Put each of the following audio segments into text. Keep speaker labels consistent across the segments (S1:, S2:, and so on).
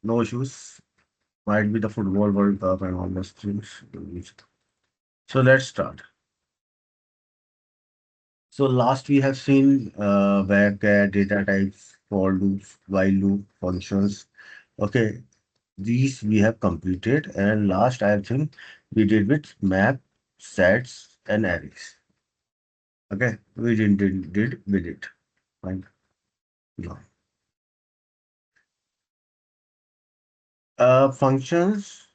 S1: No issues. Might be the football World Cup and all those things. So let's start. So last we have seen where data types, for loops, while loop, functions. Okay, these we have completed. And last I think we did with map, sets, and arrays. Okay, we did with it. Fine. Yeah. Functions,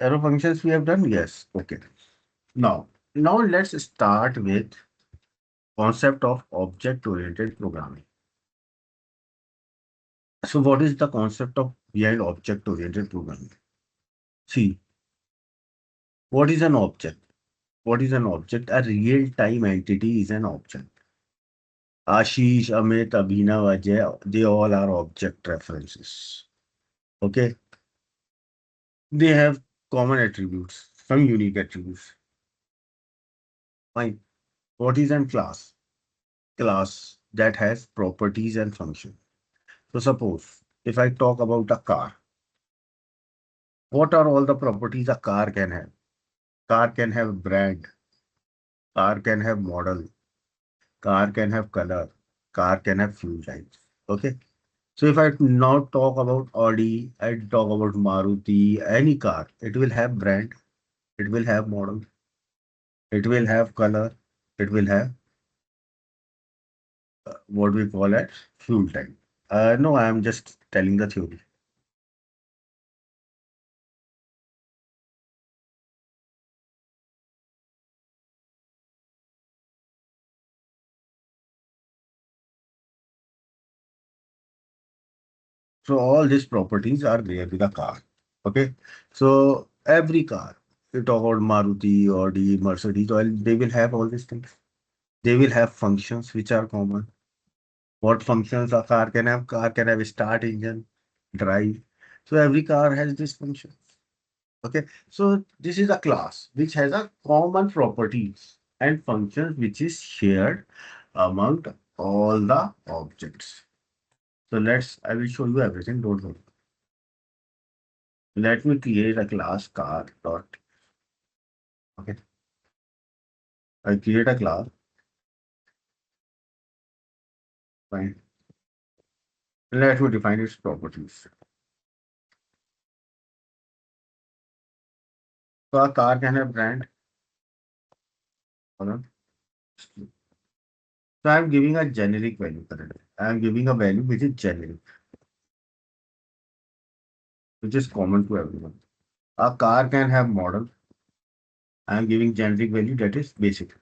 S1: arrow functions we have done. Yes. Okay. Now let's start with concept of object-oriented programming. So what is the concept of behind object-oriented programming? See, what is an object? What is an object? A real-time entity is an object. Ashish, Amit, Abhinav, Ajay, they all are object references. Okay. They have common attributes, some unique attributes. Fine. What is an class? Class that has properties and function. So suppose if I talk about a car, what are all the properties a car can have? Car can have brand, car can have model, car can have color, car can have fuel types. Okay. So if I now talk about Audi, I talk about Maruti, any car, it will have brand, it will have model, it will have color, it will have what we call as fuel type. No, I am just telling the theory. So all these properties are there with the car. Okay. So every car, you talk about Maruti, Audi, Mercedes, oil, they will have all these things. They will have functions which are common. What functions a car can have? Car can have start engine, drive. So every car has this function. Okay. So this is a class which has a common properties and functions which is shared among all the objects. So I will show you everything. Don't worry. Let me create a class car dot. Okay. I create a class. Fine. Let me define its properties. So a car can have brand. Hold on. So I'm giving a generic value currently. I'm giving a value which is generic, which is common to everyone. A car can have model. I'm giving generic value that is basic.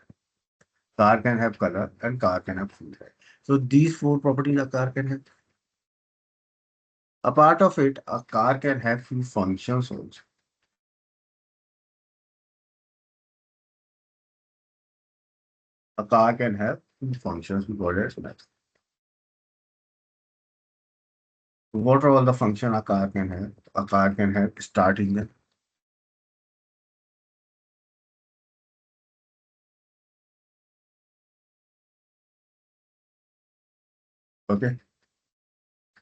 S1: Car can have color and car can have fuel type. So these four properties a car can have. A part of it, a car can have few functions also. A car can have few functions we call it as method. What are all the function a car can have? A car can have start engine. Okay.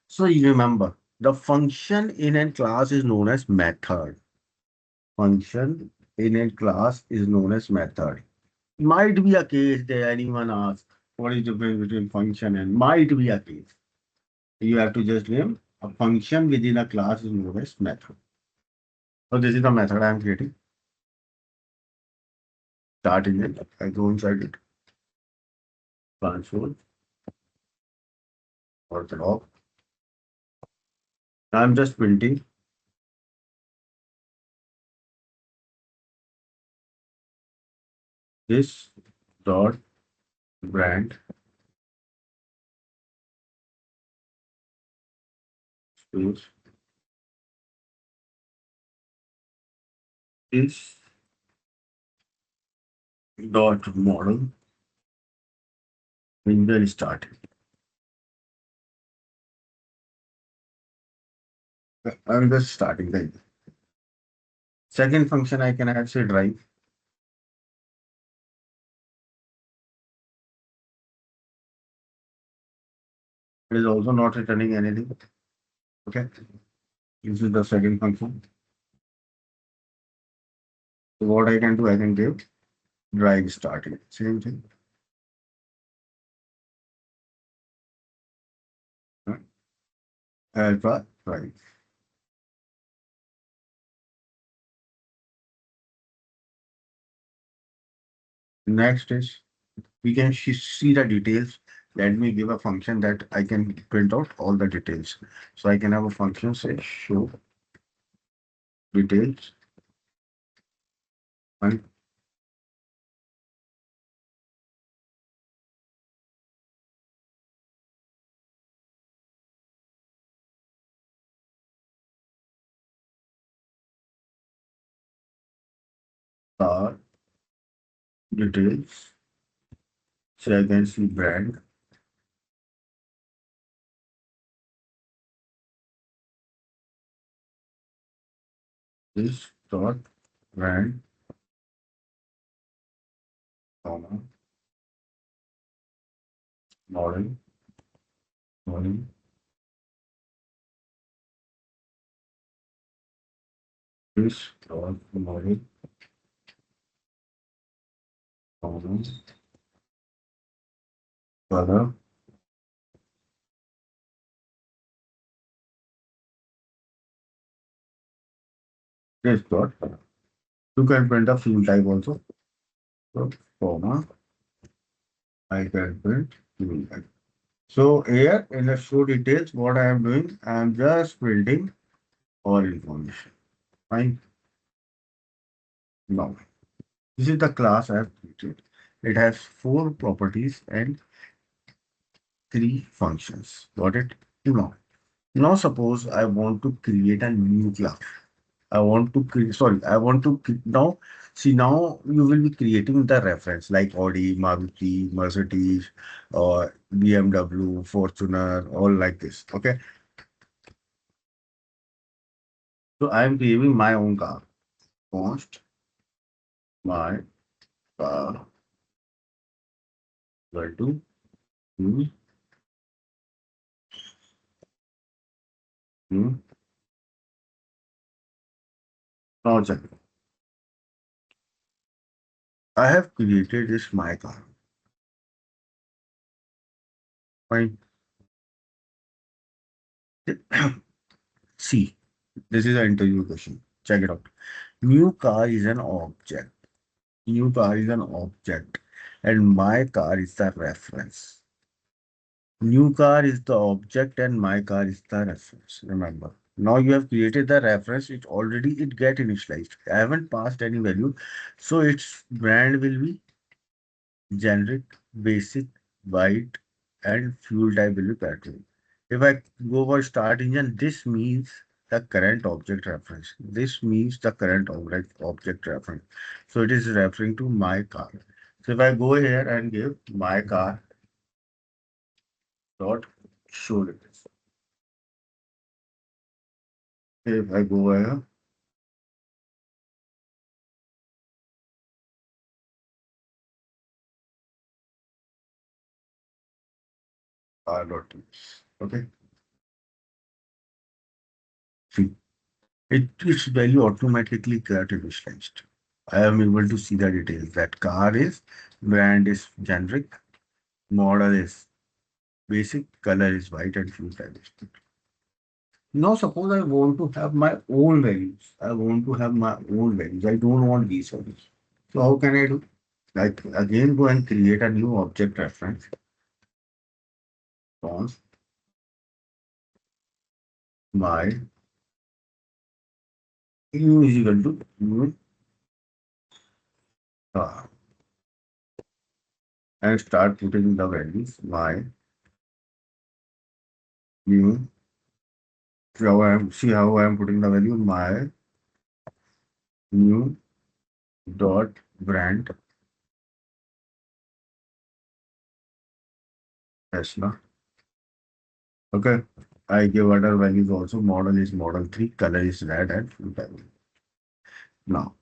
S1: So you remember the function in a class is known as method. Function in a class is known as method. Might be a case that anyone asks, what is the difference between function and might be a case. You have to just name a function within a class is known as method. So this is the method I am creating. Start engine. I go inside it. Console or the log. I'm just printing this dot brand space is dot model engine start. I'm just starting the engine. Second function I can add say drive. It is also not returning anything. Okay. This is the second function. So what I can do, I can give drive starting. Same thing. Right? Alpha drive. Next is we can see the details. Let me give a function that I can print out all the details. So I can have a function say show details and car details. So I can see brand is dot brand comma model model is dot model comma color is dot color. You can print a field type also. So comma I can print field type. So here in the show details, what I am doing, I am just printing all information. Fine. Now, this is the class I have created. It has four properties and three functions. Got it? Now suppose I want to create a new class. I want to create, sorry, I want to now see now you will be creating the reference like Audi, Maruti, Mercedes, or BMW, Fortuner, all like this. Okay. So I am creating my own car. Const my car equal to new, new. Now check. I have created this my car. Fine. See, this is an interview question. Check it out. New car is an object. New car is an object, and my car is the reference. New car is the object, and my car is the reference. Remember. Now you have created the reference. It get initialized. I haven't passed any value, so its brand will be generic, basic, white, and fuel type will be petrol. If I go for start engine, this means the current object reference. This means the current object reference. So it is referring to my car. So if I go here and give my car dot show details. If I go here, car dot details. Okay. See, its value automatically get initialized. I am able to see the details. That car is brand is generic, model is basic, color is white, and fuel type is good. Now, suppose I want to have my own values. I want to have my own values. I don't want these values. So how can I do? Like again, go and create a new object reference. Cons my u is equal to new car and start putting the values. My new. See how I am putting the value. My new dot brand Tesla. Okay. I give other values also. Model is model 3, color is red, and fuel type. Now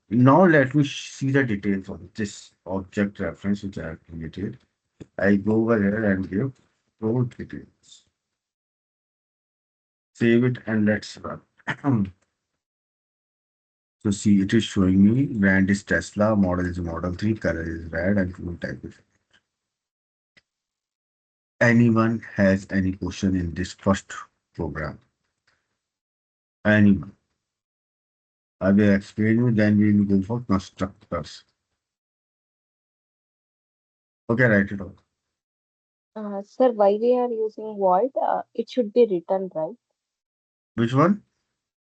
S1: let me see the details of this object reference which I have created. I go over here and give row details. Save it and let's run. So see, it is showing me brand is Tesla, model is Model 3, color is red, and fuel type is. Anyone has any question in this first program? Anyone? I will explain you, then we will go for constructors. Okay, write it out.
S2: Sir, why we are using void? It should be written, right?
S1: Which one?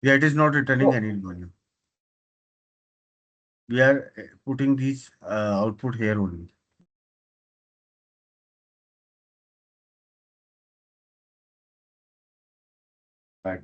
S1: Yeah, it is not returning
S2: Vo-
S1: any value. We are putting this output here only. Right.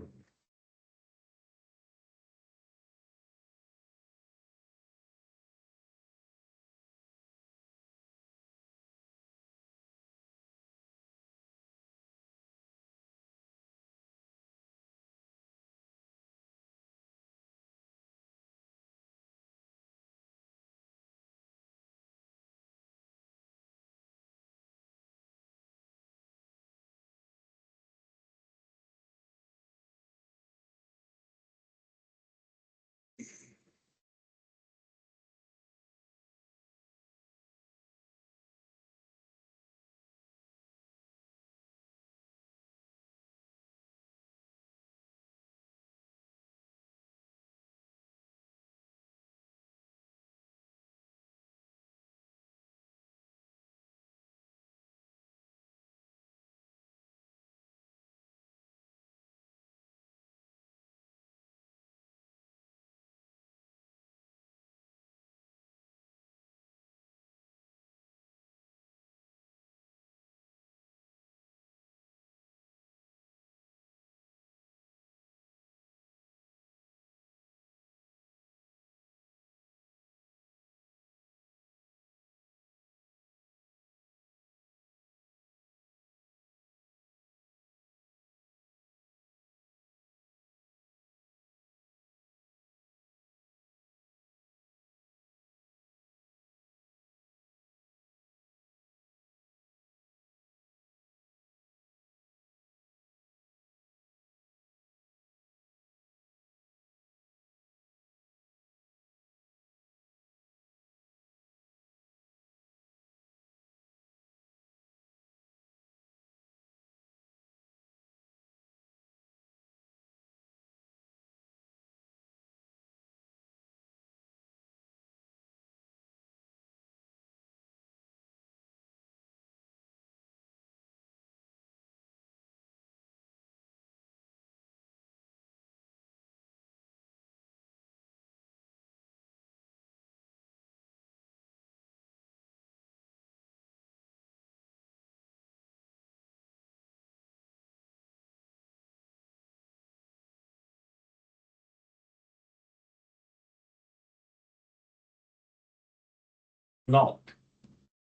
S1: Now,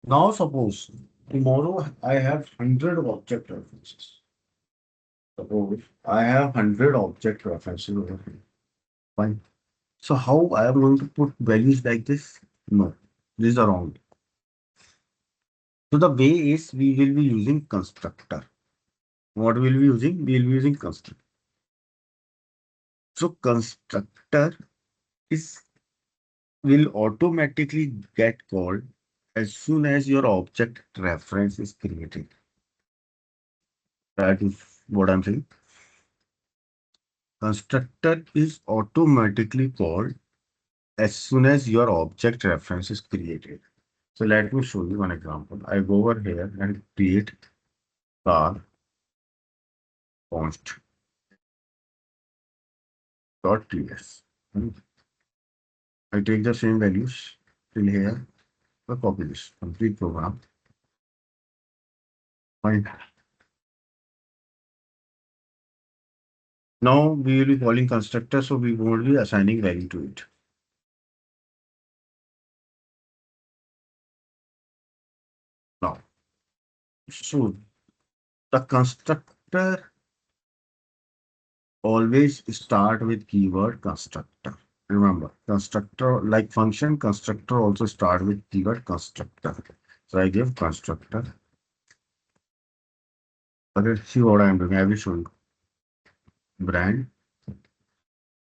S1: now suppose tomorrow I have 100 object references. Suppose I have 100 object references over here. Fine. So how I am going to put values like this? No, this is wrong. So the way is we will be using constructor. What will we be using? We will be using constructor. So constructor is will automatically get called as soon as your object reference is created. That is what I'm saying. Constructor is automatically called as soon as your object reference is created. So let me show you one example. I go over here and create car const dot ts. I take the same values till here. I copy this complete program. Fine. Now we will be calling constructor, so we won't be assigning value to it. Now, so the constructor always start with keyword constructor. Remember, constructor like function constructor also start with keyword constructor. So I give constructor. Okay, see what I am doing. I will show you. Brand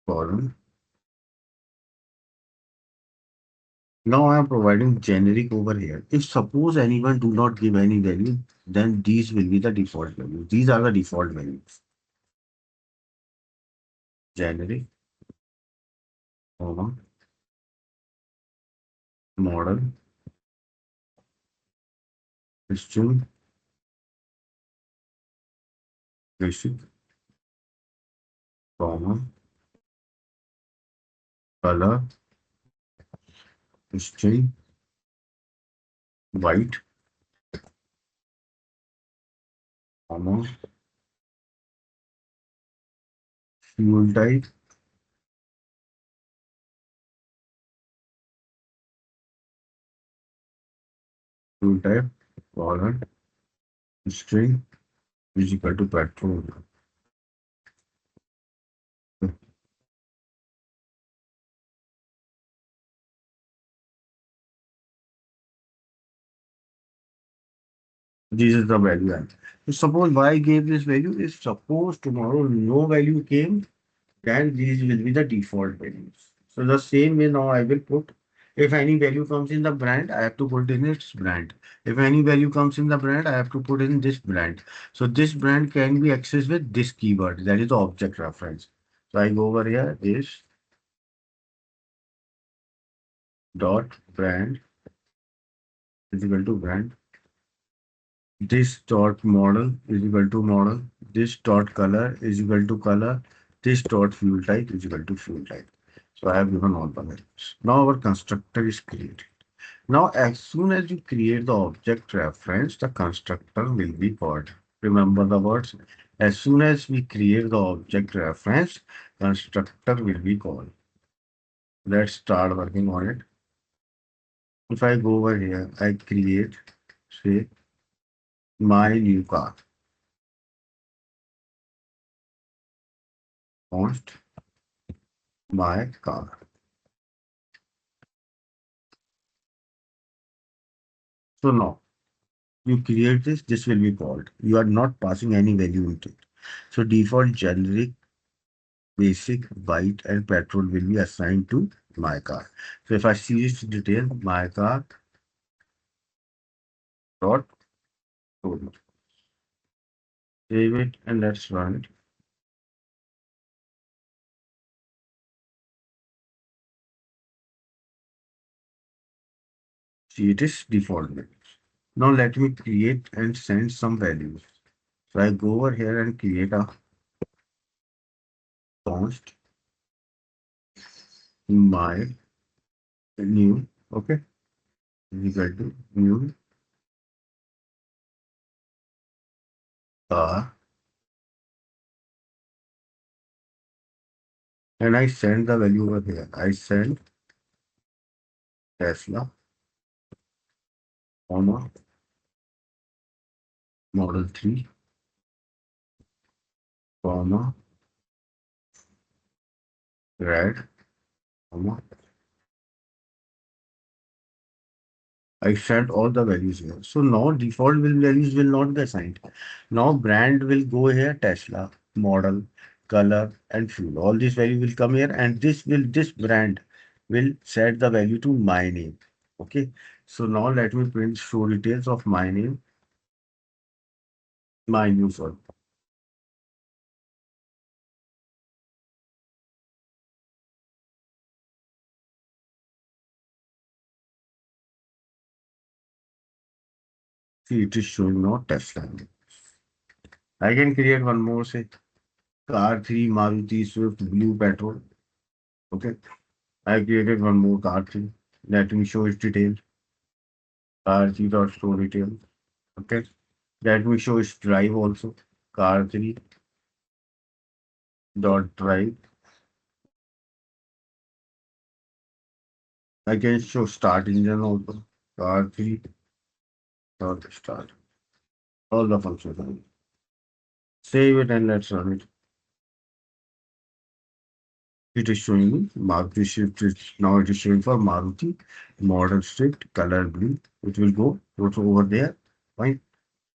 S1: column. Now I am providing generic over here. If suppose anyone do not give any value, then these will be the default values. These are the default values. Generic, comma, model, string, basic, comma, color, string, white, comma, fuel type, fuel type, color, string is equal to petrol. This is the value. So suppose why I gave this value is suppose tomorrow no value came, then these will be the default values. So the same way now I will put if any value comes in the brand, I have to put in its brand. If any value comes in the brand, I have to put in this brand. So this brand can be accessed with this keyword, that is the object reference. So I go over here is dot brand is equal to brand. This dot model is equal to model. This dot color is equal to color. This dot fuel type is equal to fuel type. So I have given all the values. Now our constructor is created. Now, as soon as you create the object reference, the constructor will be called. Remember the words. As soon as we create the object reference, constructor will be called. Let's start working on it. If I go over here, I create, say, my new car. Const my car. So now you create this, this will be called. You are not passing any value into it. So default generic basic white and petrol will be assigned to my car. So if I see this detail, my car dot code. Save it and let's run it. See it is default values. Now let me create and send some values. So I go over here and create a const my new, okay, is equal to new car, and I send the value over here. I send Tesla, comma, Model 3, comma, red, comma. I set all the values here. So now default will values will not be assigned. Now brand will go here, Tesla, model, color, and fuel. All these value will come here, and this brand will set the value to my name. Okay. So now let me print show details of my name, my new sorry. See, it is showing now Tesla. I can create one more, say car 3 Maruti Swift blue petrol. Okay. I created one more car 3. Let me show its details. Car 3 dot show details. Okay. Let me show its drive also. Car 3 dot drive. I can show start engine also. Car 3 dot start. All the functions. Save it and let's run it. It is showing me Maruti Shift is now it is showing for Maruti model strict color blue. It will go over there. Fine.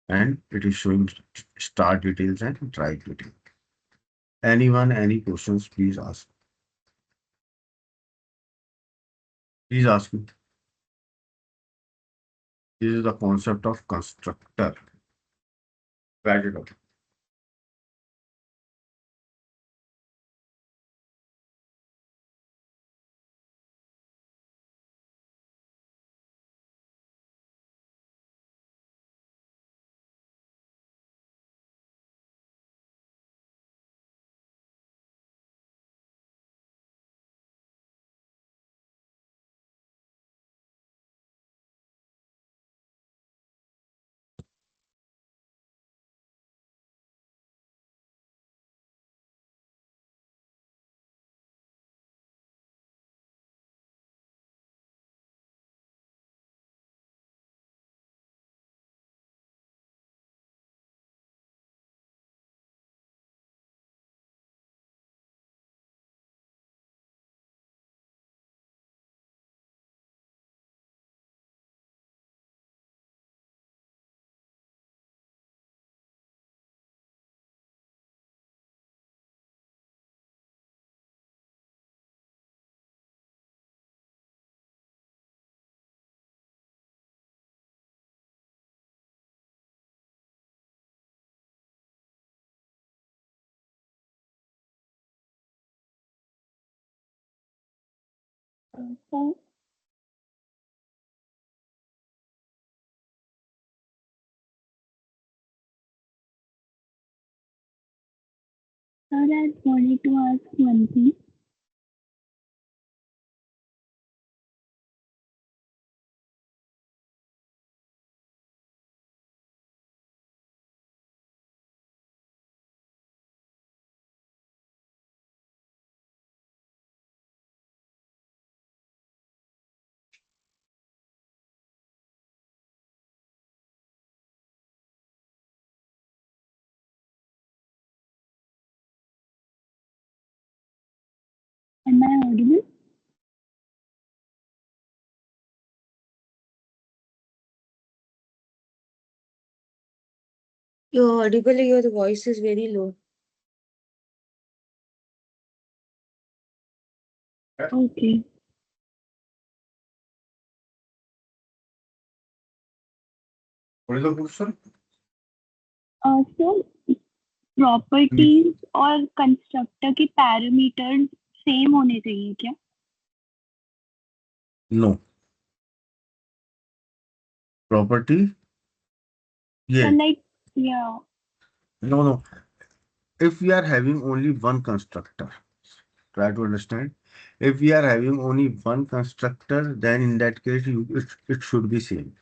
S1: And it is showing start details and drive details. Anyone, any questions, please ask. Please ask me. This is the concept of constructor. Write it out.
S3: So, sir, I wanted to ask one thing. Am I audible?
S4: You're audible, your voice is very low.
S3: Okay.
S1: What is the question?
S3: So, properties और constructor के parameters same होने चाहिए क्या?
S1: No. Property?
S3: So
S1: Yeah.
S3: like, yeah.
S1: No, no. If we are having only one constructor, try to understand. If we are having only one constructor, then in that case, it should be same.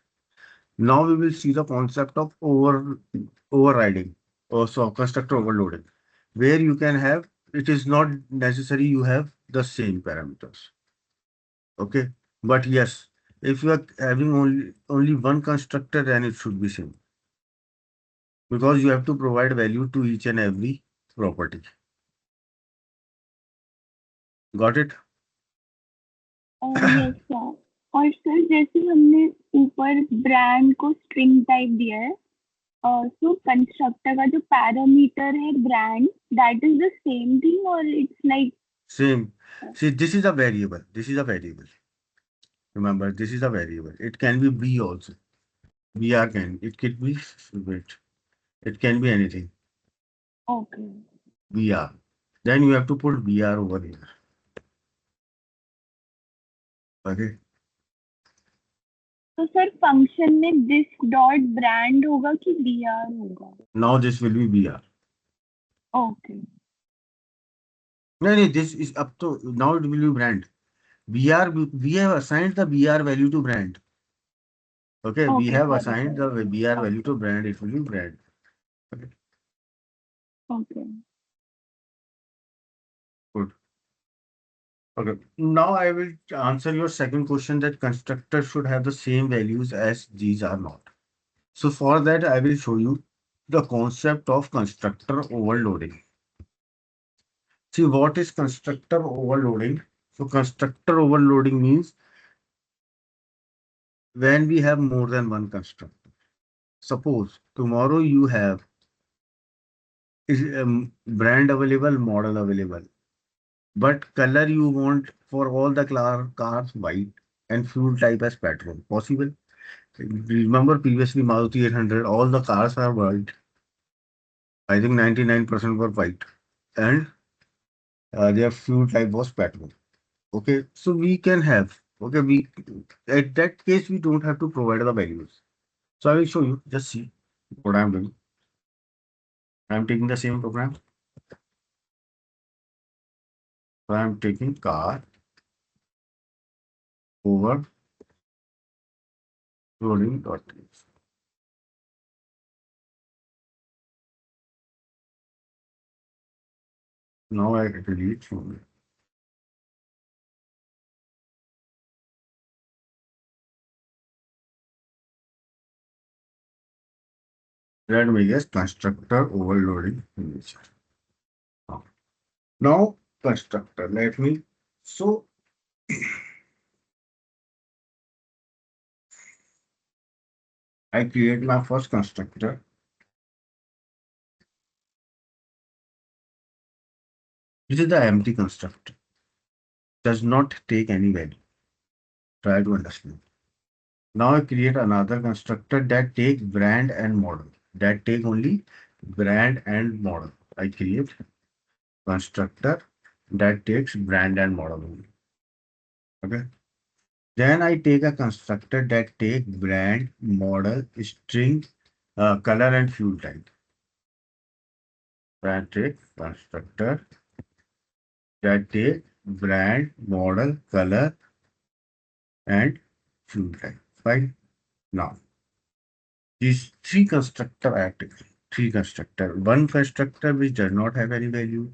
S1: Now we will see the concept of overriding, also constructor overloading, where you can have, it is not necessary you have the same parameters. Okay. But yes, if you are having only one constructor, then it should be same. Because you have to provide value to each and every property. Got it?
S3: Yes sir. और sir जैसे हमने ऊपर brand को string type दिया है, सो constructor का जो parameter है brand, that is the same thing और it's like.
S1: Same. See, this is a variable. This is a variable. Remember, this is a variable. It can be B also. BR can. It could be, wait, it can be anything.
S3: Okay.
S1: BR. Then you have to put BR over here. Okay.
S3: तो sir function में this dot brand होगा कि B R होगा?
S1: Now this will be BR.
S3: Okay.
S1: No, no, this is up to, now it will be brand. BR, we have assigned the BR value to brand. Okay, we
S3: okay
S1: have
S3: sorry
S1: assigned
S3: sir.
S1: the BR value
S3: okay.
S1: to brand. It will be brand. Okay,
S3: okay.
S1: good. Okay. Now I will answer your second question that constructor should have the same values as these are not. So for that, I will show you the concept of constructor overloading. See, what is constructor overloading? So constructor overloading means when we have more than one constructor. Suppose tomorrow you have is brand available, model available, but color you want for all the cars white. and fuel type as petrol. Possible? Remember previously Maruti 800, all the cars are white. I think 99% were white. And their fuel type was petrol. Okay, so we can have, okay, we at that case we don't have to provide the values. So I will show you, just see what I'm doing. I'm taking the same program. So I'm taking car over loading dot. Now I delete from that we get constructor overloading feature. Now constructor, let me, so I create my first constructor. This is the empty constructor, does not take any value. Try to understand. Now I create another constructor that take brand and model. That take only brand and model. I create constructor that takes brand and model only. Okay. Then I take a constructor that take brand, model, string, color and fuel type. I take constructor that take brand, model, color and fuel type. Fine. Now these three constructor are active. Three constructor. One constructor which does not have any value.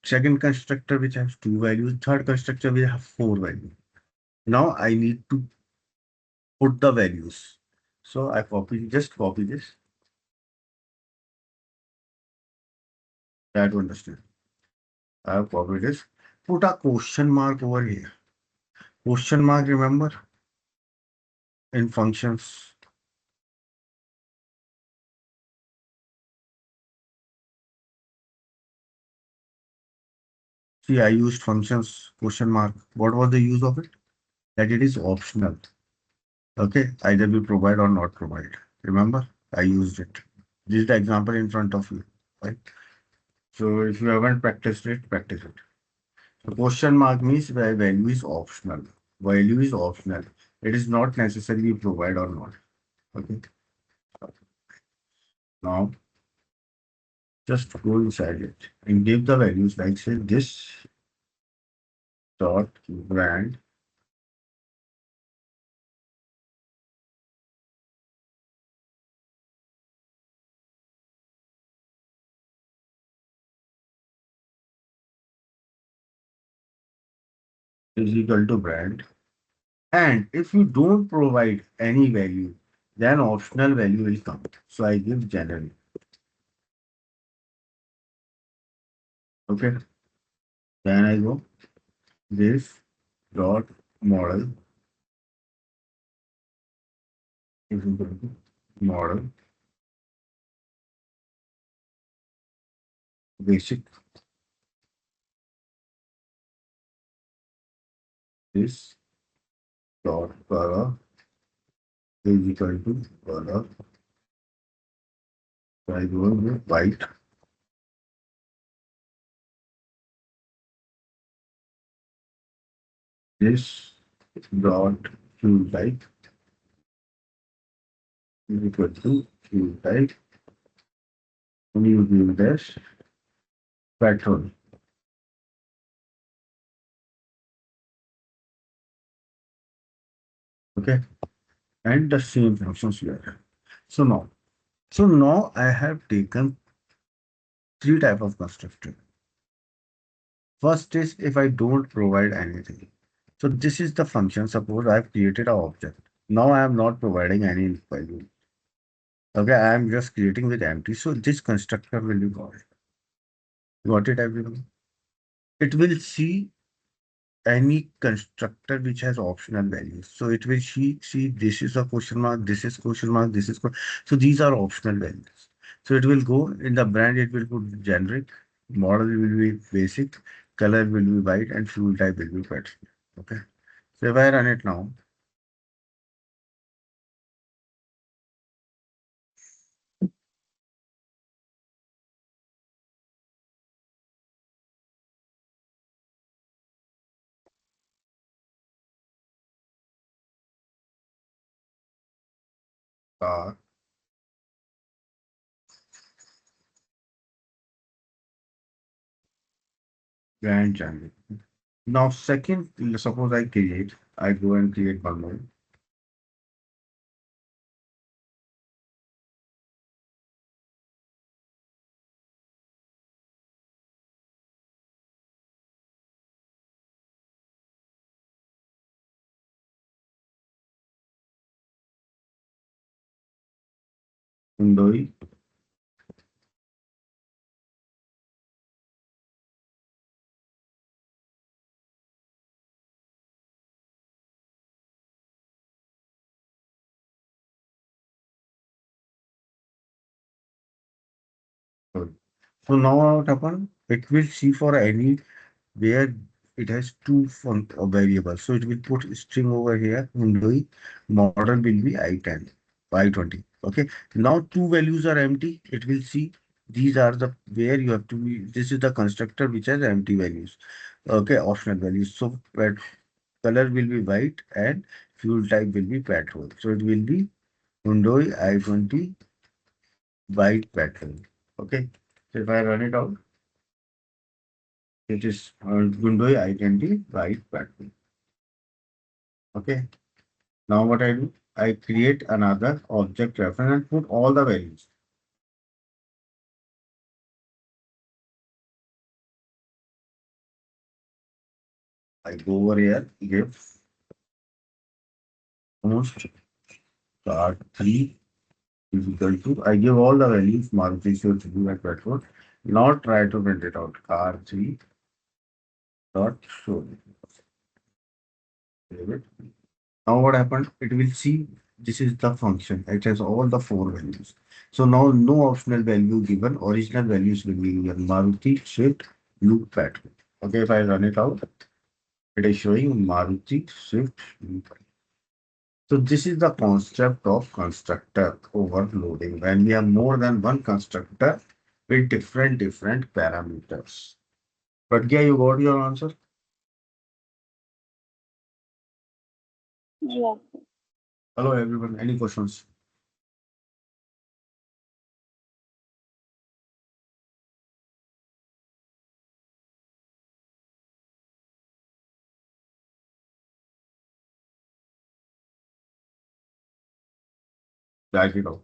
S1: Second constructor which has two values. Third constructor will have four values. Now I need to put the values. So I just copy this. Try to understand. I have copied this. Put a question mark over here. Question mark, remember, in functions. See, I used functions question mark. What was the use of it? That it is optional. Okay, either we provide or not provide. Remember, I used it. This is the example in front of you, right? So if you haven't practiced it, practice it. So question mark means where value is optional. Value is optional. It is not necessarily provide or not. Okay. Now just go inside it and give the values like say this dot brand is equal to brand. And if you don't provide any value, then optional value will come. So I give general. Okay. Then I go this dot model is equal to model basic this dot color is equal to color. So I go with white. This dot fuel type is equal to fuel type. And you give this petrol. Okay. And the same functions here. So now I have taken three type of constructor. First is if I don't provide anything. So this is the function. Suppose I've created an object. Now I am not providing any value. Okay, I am just creating with empty. So this constructor will be called. Got it, everyone? It will see any constructor which has optional values. So it will see this is a question mark, this is question mark, this is so these are optional values. So it will go in the brand, it will put generic, model will be basic, color will be white, and fuel type will be petrol. Okay. So if I run it now, car, grand channel. Now, second, suppose I go and create one more. Hyundai, sorry. So now what happened? It will see for any where it has two variables. So it will put string over here, Hyundai, model will be I10, I20. Okay. Now two values are empty. It will see these are the where you have to be. This is the constructor which has empty values. Okay, optional values. So color will be white and fuel type will be petrol. So it will be Hyundai I20 white petrol. Okay. So if I run it out, it is Hyundai I20 white petrol. Okay. Now what I do? I create another object reference and put all the values. I go over here, give most car 3 is equal to, I give all the values, Maruti Suzuki and petrol. Now try to print it out. Car 3 dot show. Save it. Now what happened? It will see this is the function. It has all the four values. So now no optional value given. Original values will be given. Maruti, Swift, Loop, petrol. Okay, if I run it out, it is showing Maruti, Swift, Loop. So this is the concept of constructor overloading when we have more than one constructor with different parameters. But yeah, you got your answer.
S3: Yes.
S1: Hello everyone. Any questions? Write it out.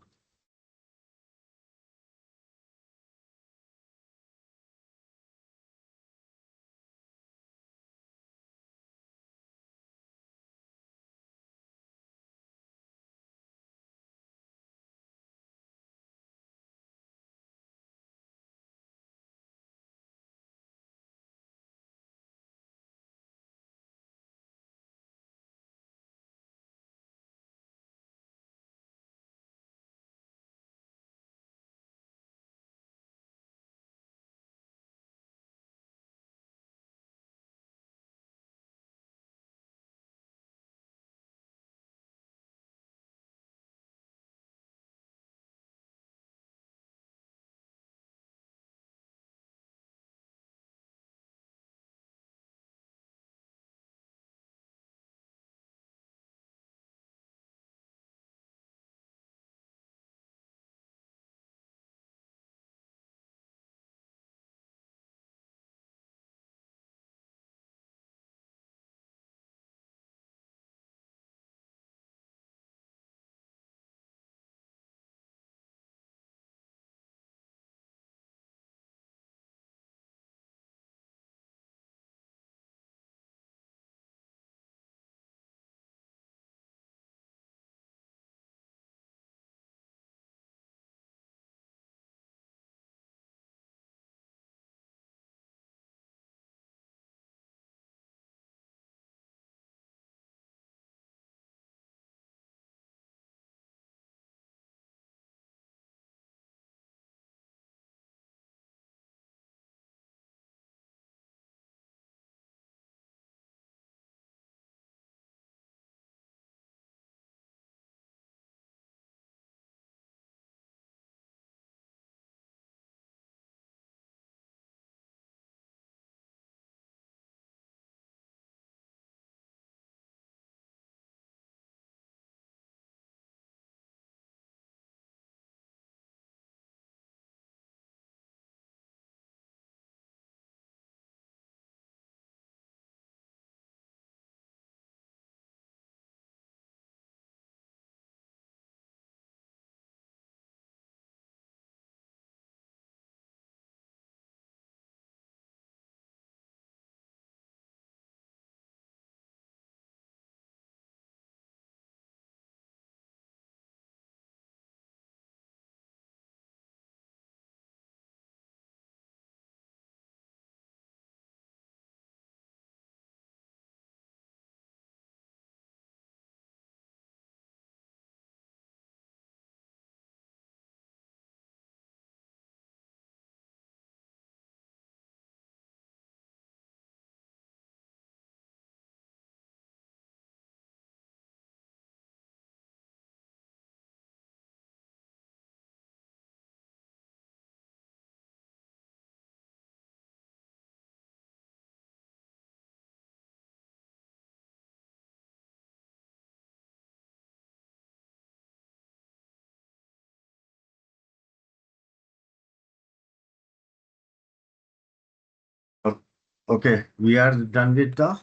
S1: Okay, we are done with the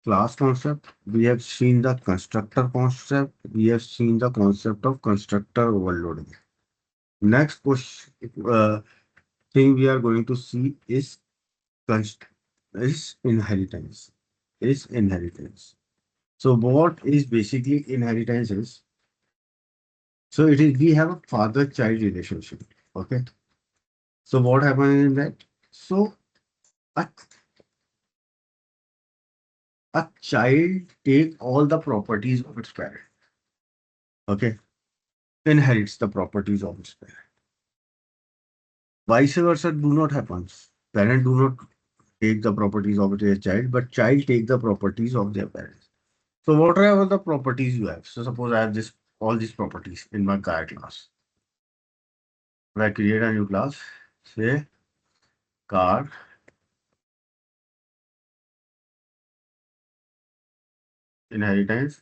S1: class concept. We have seen the constructor concept. We have seen the concept of constructor overloading. Next question, thing we are going to see is const- is inheritance. Is inheritance. So what is basically inheritance is, so it is we have a father-child relationship. Okay. So what happens in that? So a, a child take all the properties of its parent. Okay. Inherits the properties of its parent. Vice versa do not happen. Parent do not take the properties of their child, but child take the properties of their parents. So what are all the properties you have? So suppose I have this all these properties in my car class. When I create a new class, say car inheritance.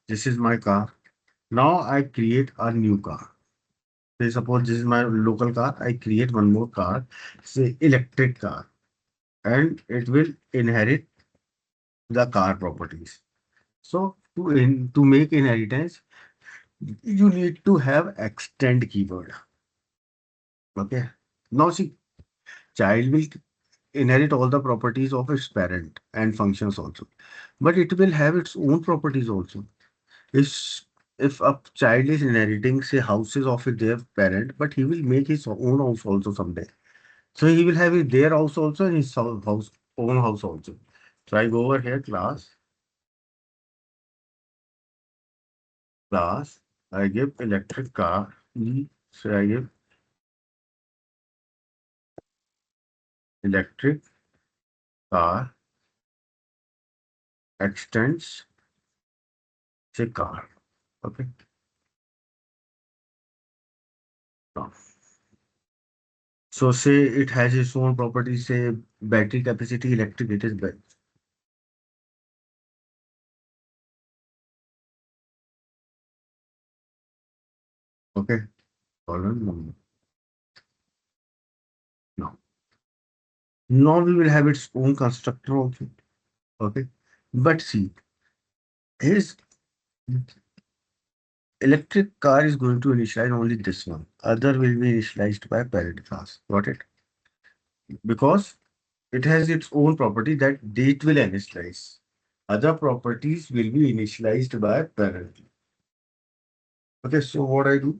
S1: This is my car. Now I create a new car. Say suppose this is my local car. I create one more car, say electric car, and it will inherit the car properties. So to make inheritance, you need to have extend keyword. Okay. Now see, child will inherit all the properties of its parent and functions also, but it will have its own properties also. If if a child is inheriting say houses of their parent, but he will make his own house also someday. So he will have their house also and his house own house also. So I go over here class. I give electric car. So I give electric car extends say car. Okay. Now, so say it has its own properties, say battery capacity, electric, it is bad. Okay. Column number. Now, now we will have its own constructor also. Okay. But see, his electric car is going to initialize only this one. Other will be initialized by parent class. Got it? Because it has its own property that it will initialize. Other properties will be initialized by parent. Okay, so what I do?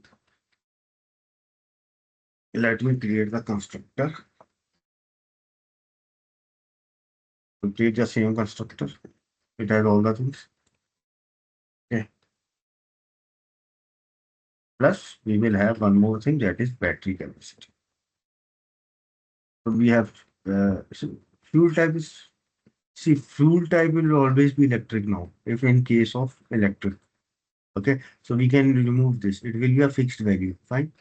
S1: Let me create the constructor. To create the same constructor. It has all the things. Okay. Plus, we will have one more thing that is battery capacity. So we have so fuel type is see fuel type will always be electric now. If in case of electric, okay. So we can remove this. It will be a fixed value. Fine.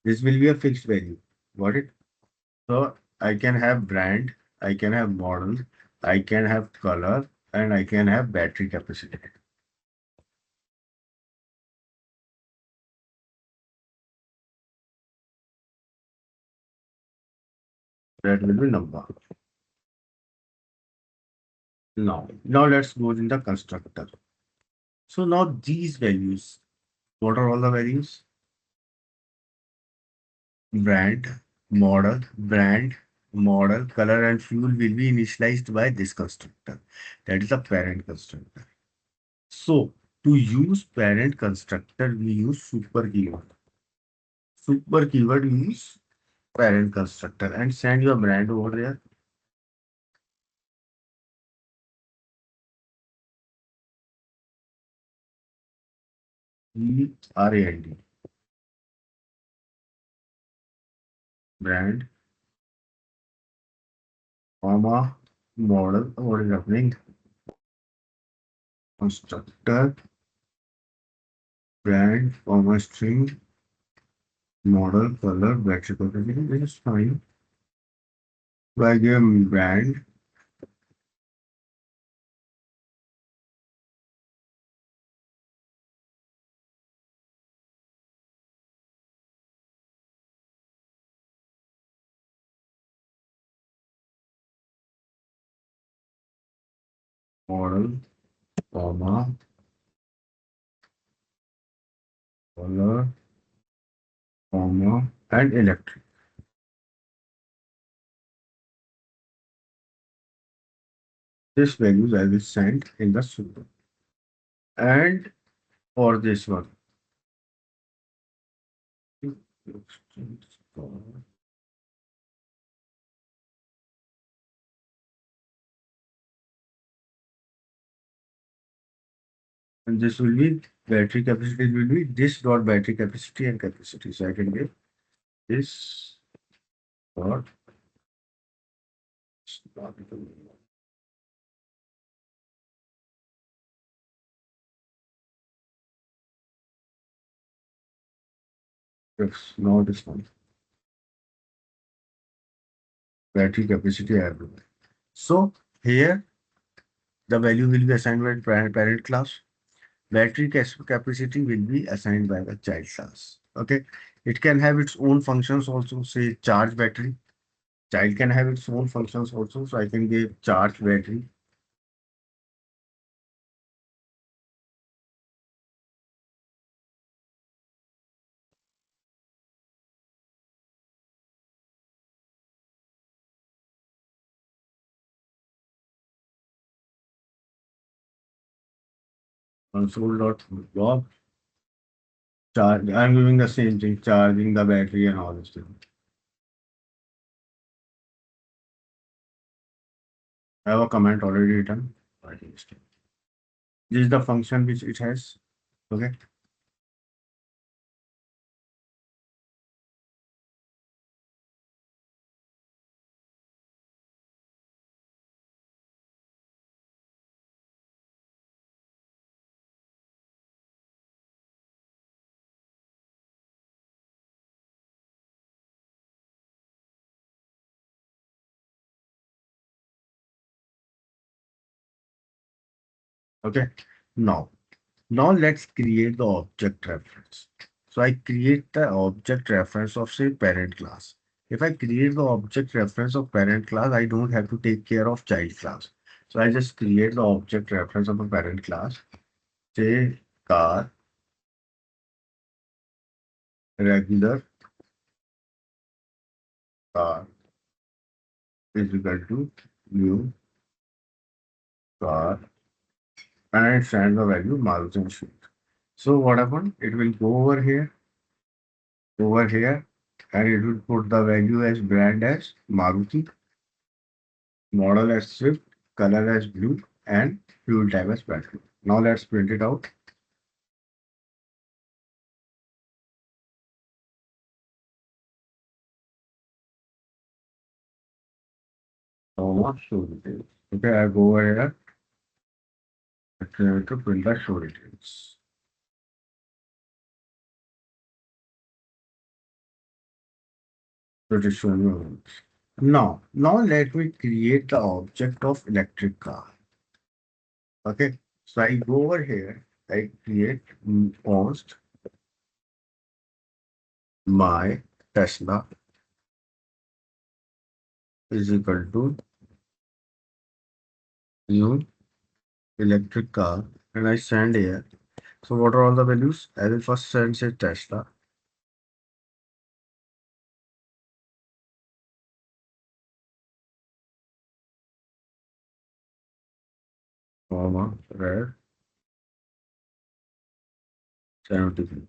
S1: This will be a fixed value. Got it? So I can have brand, I can have model, I can have color, and I can have battery capacity. That will be number. Now let's go in the constructor. So now these values, what are all the values? Brand, model, color, and fuel will be initialized by this constructor. That is a parent constructor. So to use parent constructor, we use super keyword. Super keyword use parent constructor and send your brand over there. brand brand comma model. What is happening? Constructor brand comma string model color battery capacity. This is fine. By giving brand model, comma, color, comma, and electric. This values I will send in the pseudo. And for this one, and this will be battery capacity will be this dot battery capacity and capacity. So I can get this dot yes, now this one battery capacity everywhere. So here the value will be assigned by parent class. Battery capacity will be assigned by the child class. Okay, it can have its own functions also. Say charge battery. Child can have its own functions also. So I can give charge battery. Console.log charge. I'm giving the same thing, charging the battery and all this thing. I have a comment already written. This is the function which it has. Okay. Okay. Now, now let's create the object reference. So I create the object reference of say parent class. If I create the object reference of parent class, I don't have to take care of child class. So I just create the object reference of a parent class. Say car regular car is equal to new car and send the value Maruti and Shrek. So what happened? It will go over here, and it will put the value as brand as Maruti, model as Swift, color as blue, and fuel type as petrol. Now let's print it out. So what show details? Okay, I go over here to print the show details. So it is showing me. Now let me create the object of electric car. Okay, so I go over here, I create post my Tesla is equal to new electric car, and I send here. So what are all the values? I will first send say Tesla, comma, red, 73.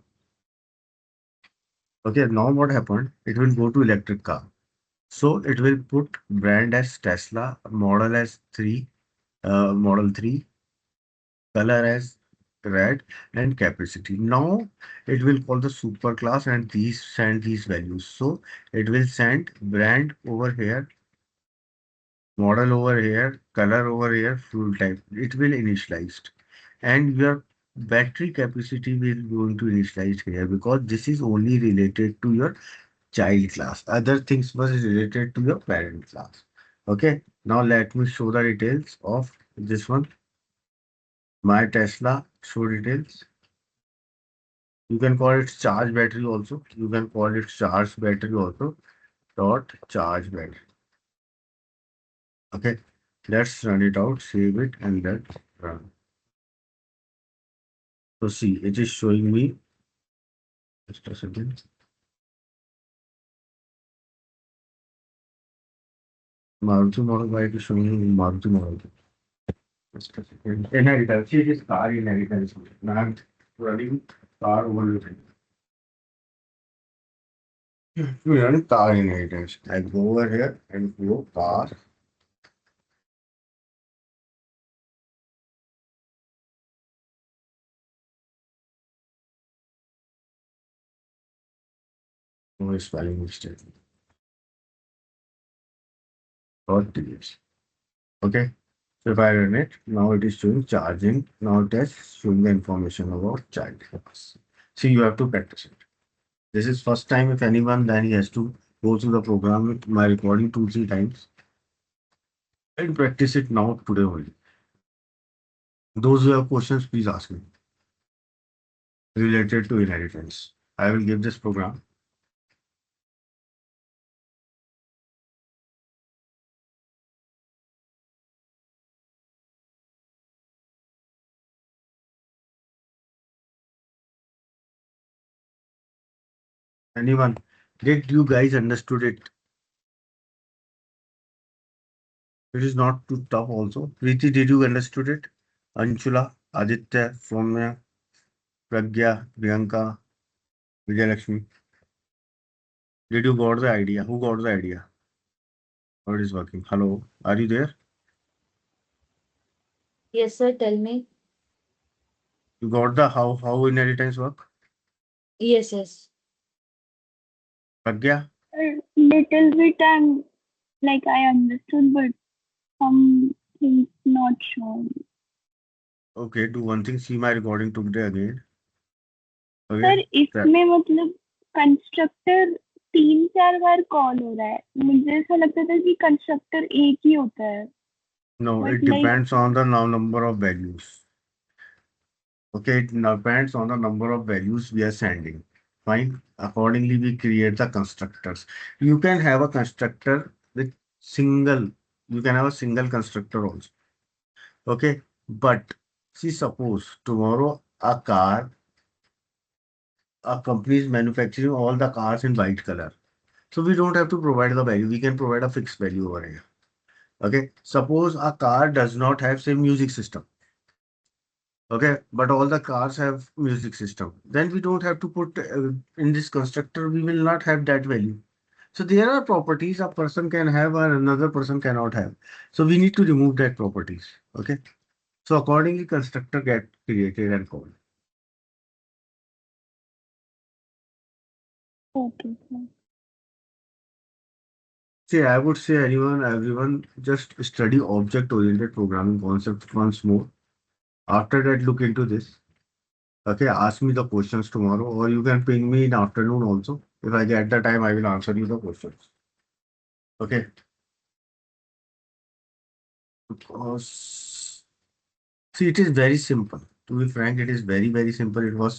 S1: Okay, now what happened? It will go to electric car. So it will put brand as Tesla, model 3, color as red, and capacity. Now it will call the super class and these send these values. So it will send brand over here, model over here, color over here, fuel type. It will initialized. And your battery capacity will going to initialize here because this is only related to your child class. Other things was related to your parent class. Okay. Now let me show the details of this one. My Tesla show details. You can call it charge battery also. You can call it charge battery also. Dot charge battery. Okay. Let's run it out, save it, and let's run. So see, it is showing me. Just a second. Maruti model, why it is showing me Maruti model? Just a second. Inheritance. See, it is car inheritance. Now I'm running car over. We run car inheritance. I go over here and go car. No spelling mistake. Dot TS. Okay. So if I run it, now it is showing charging. Now it is showing the information about charging. See, you have to practice it. This is first time if anyone, then he has to go through the program with my recording 2-3 times and practice it now today only. Those who have questions, please ask me related to inheritance. I will give this program. Anyone, did you guys understood it? It is not too tough also. Preeti, did you understood it? Anshula, Aditya, Soumya, Pragya, Priyanka, Vijayalakshmi. Did you got the idea? Who got the idea? How it is working? Hello, are you there?
S4: Yes, sir. Tell me.
S1: You got the how inheritance work?
S4: Yes, yes.
S1: Pragya?
S3: Little bit I'm like I understood, but some things not sure.
S1: Okay, do one thing. See my recording today again.
S3: Sir
S1: Okay.
S3: इसमें मतलब constructor 3-4 बार call हो रहा है मुझे ऐसा लगता था कि कंस्ट्रक्टर एक ही होता है
S1: No,
S3: but
S1: it
S3: like
S1: depends on the number of values. Okay, it depends on the number of values we are sending. Fine. Accordingly, we create the constructors. You can have a constructor with single. You can have a single constructor also. Okay, but see, suppose tomorrow a company is manufacturing all the cars in white color. So we don't have to provide the value. We can provide a fixed value over here. Okay. Suppose a car does not have same music system. Okay, but all the cars have music system. Then we don't have to put in this constructor. We will not have that value. So there are properties a person can have and another person cannot have. So we need to remove that properties. Okay. So accordingly, constructor get created and called.
S3: Okay sir
S1: See, I would say everyone, just study object-oriented programming concept once more. After that, look into this. Okay, ask me the questions tomorrow, or you can ping me in afternoon also. If I get the time, I will answer you the questions. Okay. Because see, it is very simple. To be frank, it is very, very simple. It was